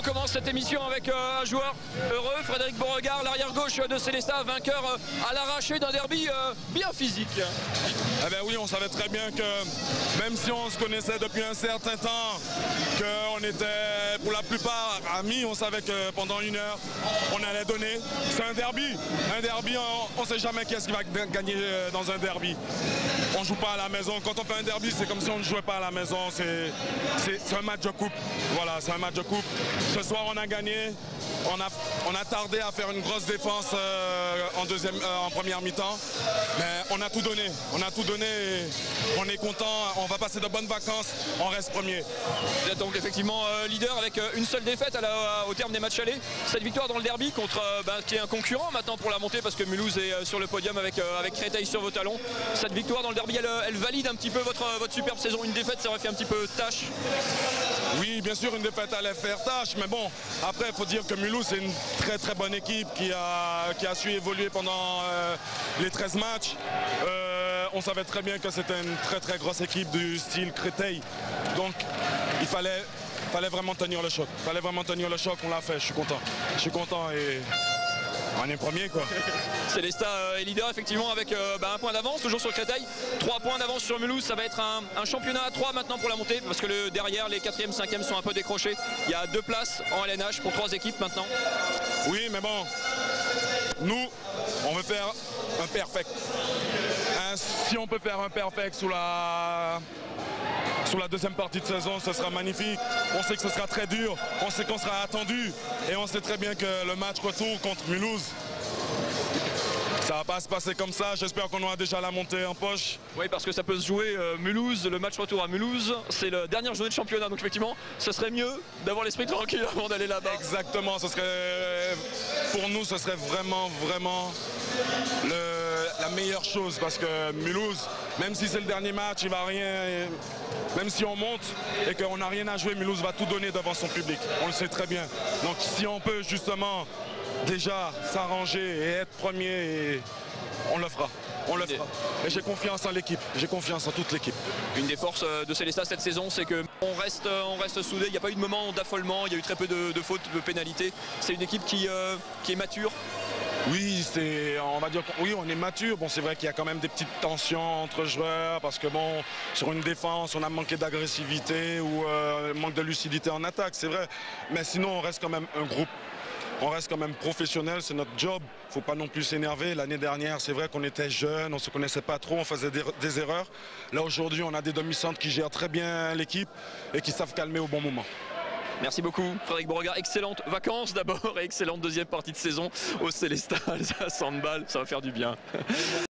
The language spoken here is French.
commence cette émission avec un joueur heureux, Frédéric Beauregard, l'arrière gauche de Célestat, vainqueur à l'arraché d'un derby bien physique. Eh bien oui, on savait très bien que même si on se connaissait depuis un certain temps, qu'on était pour la plupart amis, on savait que pendant une heure, on allait donner. C'est un derby, on ne sait jamais qui est-ce qui va gagner dans un derby. On ne joue pas à la maison. Quand on fait un derby, c'est comme si on ne jouait pas à la maison. C'est un match de coupe. Voilà, c'est un match de coupe. Ce soir, on a gagné. On a tardé à faire une grosse défense en première mi-temps. Mais on a tout donné. On a tout donné. Et on est content. On va passer de bonnes vacances. On reste premier. Vous êtes donc effectivement leader avec une seule défaite au terme des matchs allés. Cette victoire dans le derby contre qui est un concurrent maintenant pour la montée parce que Mulhouse est sur le podium avec Créteil sur vos talons. Cette victoire dans le derby, elle valide un petit peu votre superbe saison. Une défaite, ça aurait fait un petit peu tâche. Oui, bien sûr, une défaite allait faire tâche. Mais bon, après, il faut dire que Mulhouse, c'est une très très bonne équipe qui a su évoluer pendant les 13 matchs. On savait très bien que c'était une très très grosse équipe du style Créteil. Donc, il fallait vraiment tenir le choc. Il fallait vraiment tenir le choc, on l'a fait, je suis content. Je suis content et on est premier quoi. Célestat est leader effectivement avec un point d'avance, toujours sur Créteil. 3 points d'avance sur Mulhouse, ça va être un championnat à 3 maintenant pour la montée parce que derrière les 4e, 5e sont un peu décrochés. Il y a 2 places en LNH pour 3 équipes maintenant. Oui mais bon, nous on veut faire un perfect. Si on peut faire un perfect sous la deuxième partie de saison, ce sera magnifique. On sait que ce sera très dur, on sait qu'on sera attendu et on sait très bien que le match retour contre Mulhouse, ça va pas se passer comme ça. J'espère qu'on aura déjà la montée en poche. Oui, parce que ça peut se jouer Mulhouse, le match retour à Mulhouse, c'est la dernière journée de championnat. Donc effectivement, ce serait mieux d'avoir l'esprit tranquille avant d'aller là-bas. Exactement, pour nous, ce serait vraiment la meilleure chose parce que Mulhouse, même si c'est le dernier match, il va rien. Même si on monte et qu'on n'a rien à jouer, Mulhouse va tout donner devant son public. On le sait très bien. Donc si on peut justement déjà s'arranger et être premier, on le fera. On le fera. Et j'ai confiance en l'équipe. J'ai confiance en toute l'équipe. Une des forces de Célestat cette saison, c'est qu'on reste soudés. Il n'y a pas eu de moment d'affolement. Il y a eu très peu de fautes, de pénalités. C'est une équipe qui est mature. Oui, on va dire oui, on est mature. Bon, c'est vrai qu'il y a quand même des petites tensions entre joueurs parce que bon, sur une défense, on a manqué d'agressivité ou manque de lucidité en attaque, c'est vrai. Mais sinon, on reste quand même un groupe. On reste quand même professionnel, c'est notre job. Il ne faut pas non plus s'énerver. L'année dernière, c'est vrai qu'on était jeunes, on ne se connaissait pas trop, on faisait des erreurs. Là, aujourd'hui, on a des demi-centres qui gèrent très bien l'équipe et qui savent calmer au bon moment. Merci beaucoup Frédéric Beauregard, excellentes vacances d'abord et excellente deuxième partie de saison au Célestat, Alsace Handball, ça va faire du bien.